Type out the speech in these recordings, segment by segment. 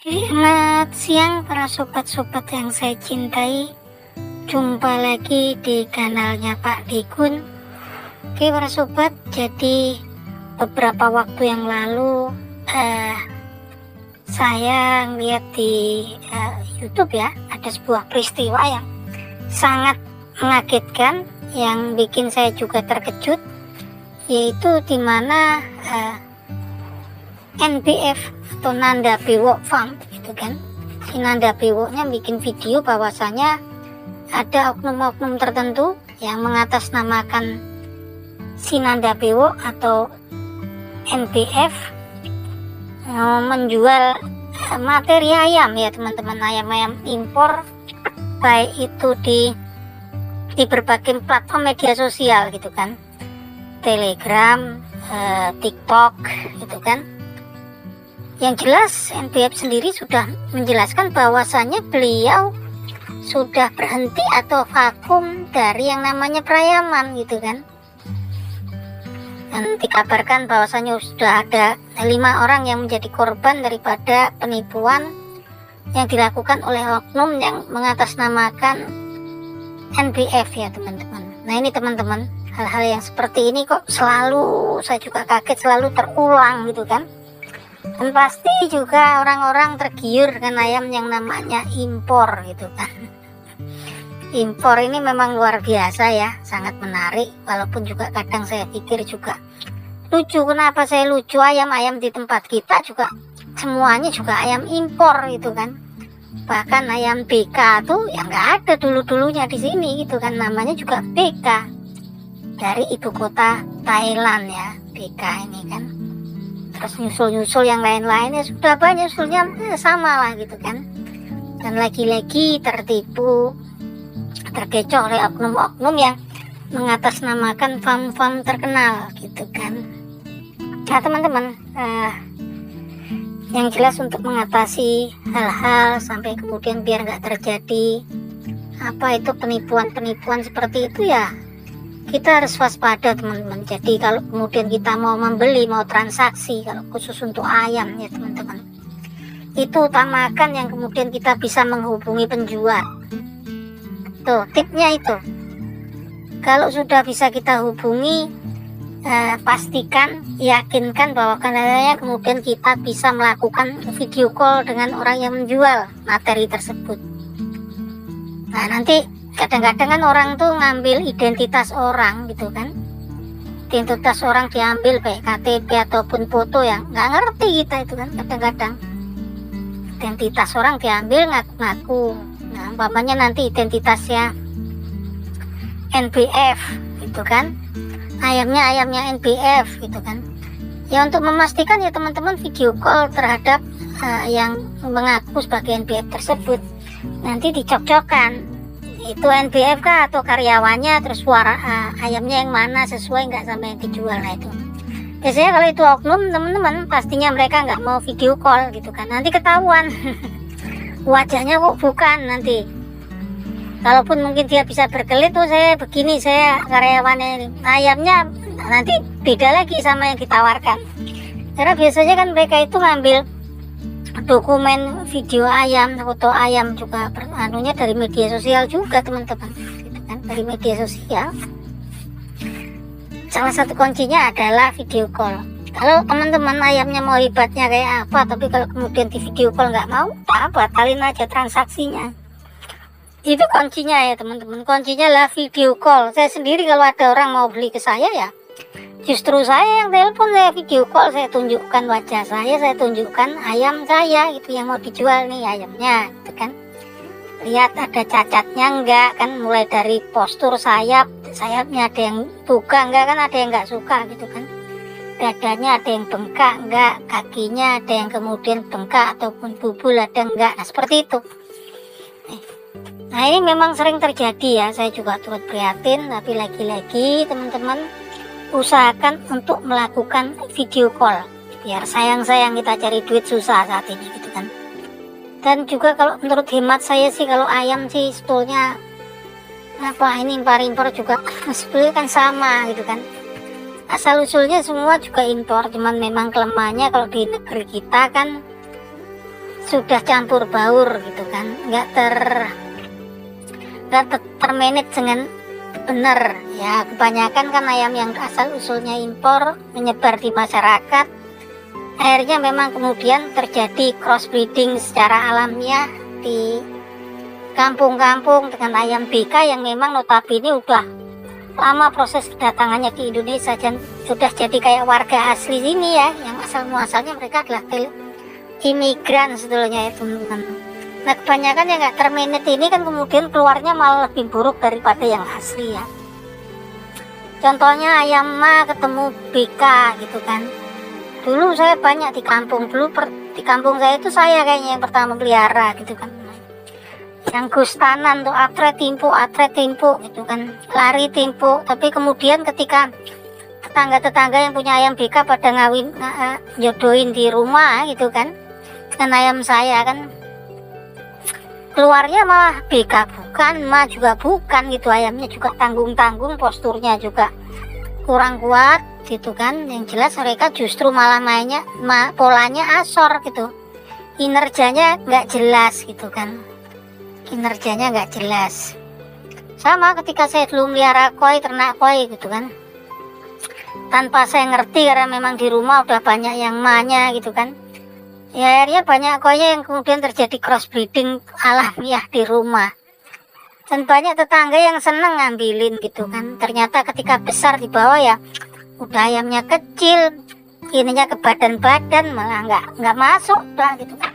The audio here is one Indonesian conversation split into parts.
Selamat siang para sobat-sobat yang saya cintai. Jumpa lagi di kanalnya Pak Dikun. Oke para sobat, jadi beberapa waktu yang lalu saya lihat di YouTube ya, ada sebuah peristiwa yang sangat mengagetkan yang bikin saya juga terkejut, yaitu dimana NBF atau Nanda Bewok Farm gitu kan. Si Nanda Bewoknya bikin video bahwasanya ada oknum-oknum tertentu yang mengatasnamakan si Nanda Bewok atau NBF menjual materi ayam ya teman-teman, ayam-ayam impor, baik itu di berbagai platform media sosial gitu kan, Telegram, TikTok gitu kan. Yang jelas NBF sendiri sudah menjelaskan bahwasannya beliau sudah berhenti atau vakum dari yang namanya perayaman gitu kan. Dan dikabarkan bahwasannya sudah ada 5 orang yang menjadi korban daripada penipuan yang dilakukan oleh oknum yang mengatasnamakan NBF ya teman-teman. Nah ini teman-teman, hal-hal yang seperti ini kok selalu, saya juga kaget, selalu terulang gitu kan. Dan pasti juga orang-orang tergiur dengan ayam yang namanya impor gitu kan. Impor ini memang luar biasa ya, sangat menarik. Walaupun juga kadang saya pikir juga lucu, kenapa saya lucu, ayam-ayam di tempat kita juga semuanya juga ayam impor gitu kan. Bahkan ayam BK tuh yang nggak ada dulu-dulunya di sini gitu kan, namanya juga BK dari ibu kota Thailand ya, BK ini kan. Terus nyusul-nyusul yang lain-lainnya sudah banyak, nyusulnya sama lah gitu kan. Dan lagi-lagi tertipu, terkecoh oleh oknum-oknum yang mengatasnamakan farm-farm terkenal gitu kan. Nah teman-teman, yang jelas untuk mengatasi hal-hal sampai kemudian biar nggak terjadi apa itu penipuan-penipuan seperti itu ya, kita harus waspada teman-teman. Jadi kalau kemudian kita mau membeli, mau transaksi, kalau khusus untuk ayam ya teman-teman, itu utamakan yang kemudian kita bisa menghubungi penjual. Tuh tipnya itu, kalau sudah bisa kita hubungi, pastikan, yakinkan bahwa kanalnya kemudian kita bisa melakukan video call dengan orang yang menjual materi tersebut. Nah nanti kadang-kadang kan orang tuh ngambil identitas orang gitu kan, identitas orang diambil baik KTP ataupun foto, yang nggak ngerti kita itu kan. Kadang-kadang identitas orang diambil ngaku-ngaku. Nah umpamanya nanti identitasnya NBF gitu kan, ayamnya NBF gitu kan. Ya untuk memastikan ya teman-teman, video call terhadap yang mengaku sebagai NBF tersebut, nanti dicocokkan itu NBF kah atau karyawannya, terus suara ayamnya yang mana, sesuai nggak sama yang dijual. Nah itu biasanya kalau itu oknum teman-teman, pastinya mereka nggak mau video call gitu kan, nanti ketahuan wajahnya kok bukan. Nanti kalaupun mungkin dia bisa berkelit, tuh saya begini, saya karyawannya, ayamnya nanti beda lagi sama yang ditawarkan. Karena biasanya kan mereka itu ngambil dokumen video ayam, foto ayam juga anunya dari media sosial juga teman-teman gitu kan, dari media sosial. Salah satu kuncinya adalah video call. Kalau teman-teman ayamnya mau hebatnya kayak apa, tapi kalau kemudian di video call nggak mau, batalin aja transaksinya. Itu kuncinya ya teman-teman, kuncinya lah video call. Saya sendiri kalau ada orang mau beli ke saya ya, justru saya yang telepon, saya video call, saya tunjukkan wajah saya tunjukkan ayam saya itu yang mau dijual nih ayamnya gitu kan. Lihat ada cacatnya enggak kan, mulai dari postur sayapnya ada yang buka enggak kan, ada yang enggak suka gitu kan. Dadanya ada yang bengkak enggak, kakinya ada yang kemudian bengkak ataupun bubul ada enggak. Nah seperti itu. Nah ini memang sering terjadi ya, saya juga turut prihatin. Tapi lagi-lagi teman-teman, usahakan untuk melakukan video call, biar sayang-sayang kita cari duit susah saat ini gitu kan. Dan juga kalau menurut hemat saya sih, kalau ayam sih sebetulnya apa ini impor juga sebetulnya kan sama gitu kan, asal usulnya semua juga impor. Cuman memang kelemahannya kalau di negeri kita kan sudah campur baur gitu kan, nggak termanage dengan benar ya. Kebanyakan kan ayam yang asal usulnya impor menyebar di masyarakat, akhirnya memang kemudian terjadi crossbreeding secara alamiah di kampung-kampung dengan ayam BK yang memang notabene udah lama proses kedatangannya di Indonesia dan sudah jadi kayak warga asli sini ya, yang asal muasalnya mereka adalah imigran sebetulnya ya teman-teman. Nah kebanyakan yang nggak termanage ini kan kemudian keluarnya malah lebih buruk daripada yang asli ya. Contohnya ayam ma ketemu BK gitu kan. Dulu saya banyak di kampung, di kampung saya itu saya kayaknya yang pertama pelihara gitu kan. Yang gustanan tuh atre timpu gitu kan, lari timpu. Tapi kemudian ketika tetangga-tetangga yang punya ayam BK pada jodohin di rumah gitu kan, dan ayam saya kan keluarnya malah BK bukan, ma juga bukan gitu, ayamnya juga tanggung-tanggung, posturnya juga kurang kuat gitu kan. Yang jelas mereka justru malah mainnya polanya asor gitu, kinerjanya nggak jelas gitu kan, kinerjanya nggak jelas. Sama ketika saya dulu melihara koi, ternak koi gitu kan, tanpa saya ngerti karena memang di rumah udah banyak yang ma-nya gitu kan, ya akhirnya banyak koi yang kemudian terjadi crossbreeding alamiah di rumah, dan banyak tetangga yang seneng ngambilin gitu kan. Ternyata ketika besar di bawah ya udah ayamnya kecil, ininya ke badan-badan malah nggak masuk dah gitu kan.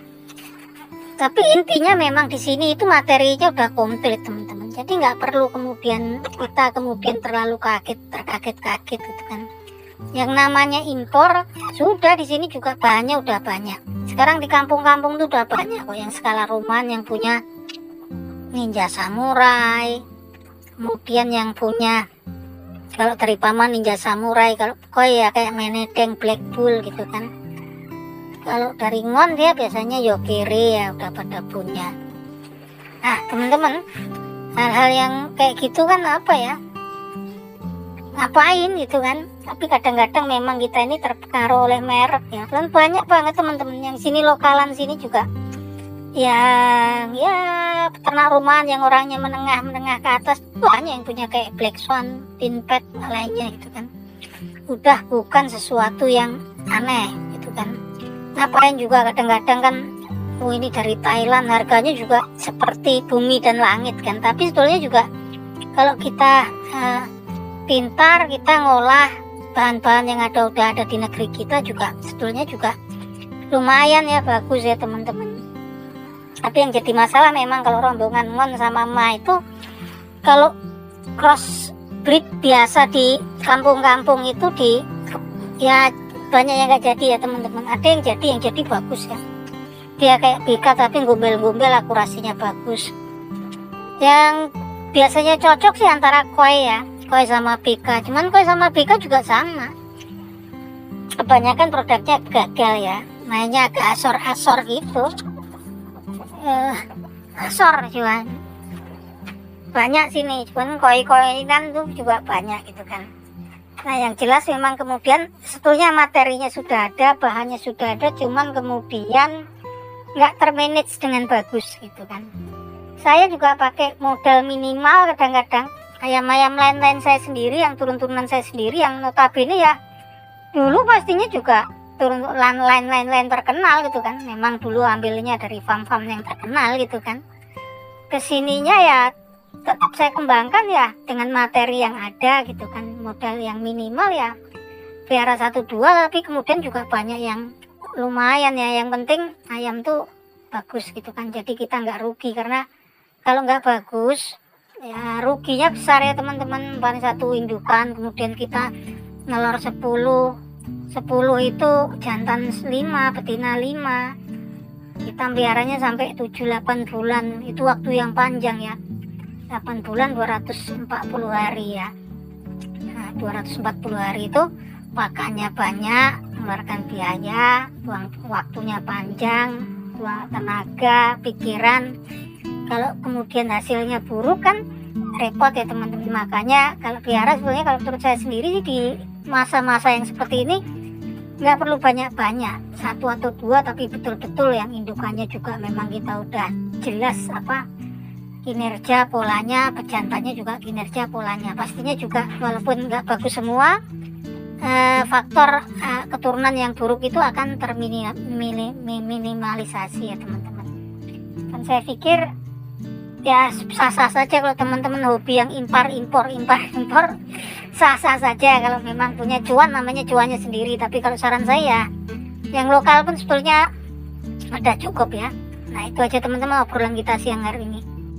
Tapi intinya memang di sini itu materinya udah komplit teman-teman, jadi nggak perlu kemudian kita terlalu terkaget-kaget gitu kan. Yang namanya impor sudah di sini juga bahannya udah banyak. Sekarang di kampung-kampung tuh udah banyak kok yang skala rumahan, yang punya Ninja Samurai, kemudian yang punya kalau dari paman Ninja Samurai, kalau koi ya kayak Menedeng, Black Bull gitu kan. Kalau dari ngon dia biasanya Yokere ya udah pada punya. Nah teman-teman, hal-hal yang kayak gitu kan apa ya, ngapain gitu kan. Tapi kadang-kadang memang kita ini terpengaruh oleh merek ya. Dan banyak banget teman-teman yang sini lokalan sini juga yang ya peternak rumahan yang orangnya menengah ke atas, banyak yang punya kayak Black Swan, Tinpet lainnya gitu kan. Udah bukan sesuatu yang aneh gitu kan. Ngapain juga kadang-kadang kan, ini dari Thailand harganya juga seperti bumi dan langit kan. Tapi sebetulnya juga kalau kita pintar, kita ngolah bahan-bahan yang udah ada di negeri kita juga sebetulnya juga lumayan ya, bagus ya teman-teman. Tapi yang jadi masalah memang kalau rombongan ngon sama ma itu, kalau cross breed biasa di kampung-kampung itu ya banyak yang nggak jadi ya teman-teman. Ada yang jadi bagus ya, dia kayak BK tapi gombel-gombel, akurasinya bagus. Yang biasanya cocok sih antara koi ya, koi sama BK. Cuman koi sama BK juga sama, kebanyakan produknya gagal ya, mainnya agak asor-asor gitu. Asor cuman banyak sini, cuman koi-koi kan tuh juga banyak gitu kan. Nah yang jelas memang kemudian sebetulnya materinya sudah ada, bahannya sudah ada, cuman kemudian nggak termanage dengan bagus gitu kan. Saya juga pakai modal minimal kadang-kadang. Ayam-ayam lain-lain saya sendiri, yang turun-turunan saya sendiri, yang notabene ya dulu pastinya juga turun lain-lain terkenal gitu kan. Memang dulu ambilnya dari farm-farm yang terkenal gitu kan. Kesininya ya tetap saya kembangkan ya dengan materi yang ada gitu kan. Modal yang minimal ya pelihara 1-2, tapi kemudian juga banyak yang lumayan ya. Yang penting ayam tuh bagus gitu kan, jadi kita nggak rugi. Karena kalau nggak bagus ya ruginya besar ya teman-teman. Paling satu indukan, kemudian kita ngelor 10 itu jantan 5, betina 5, kita peliharanya sampai 7-8 bulan. Itu waktu yang panjang ya, 8 bulan 240 hari ya. Nah 240 hari itu pakannya banyak, mengeluarkan biaya, waktunya panjang, buang tenaga, pikiran. Kalau kemudian hasilnya buruk kan repot ya teman-teman. Makanya kalau pelihara sebenarnya, kalau menurut saya sendiri sih di masa-masa yang seperti ini nggak perlu banyak-banyak, 1 atau 2, tapi betul-betul yang indukannya juga memang kita udah jelas apa kinerja polanya, pejantannya juga kinerja polanya. Pastinya juga walaupun nggak bagus semua, faktor keturunan yang buruk itu akan terminimalisasi ya teman-teman. Dan saya pikir ya sah-sah saja kalau teman-teman hobi yang impor sah-sah saja kalau memang punya cuan, namanya cuannya sendiri. Tapi kalau saran saya yang lokal pun sebetulnya sudah cukup ya. Nah itu aja teman-teman obrolan kita siang hari ini.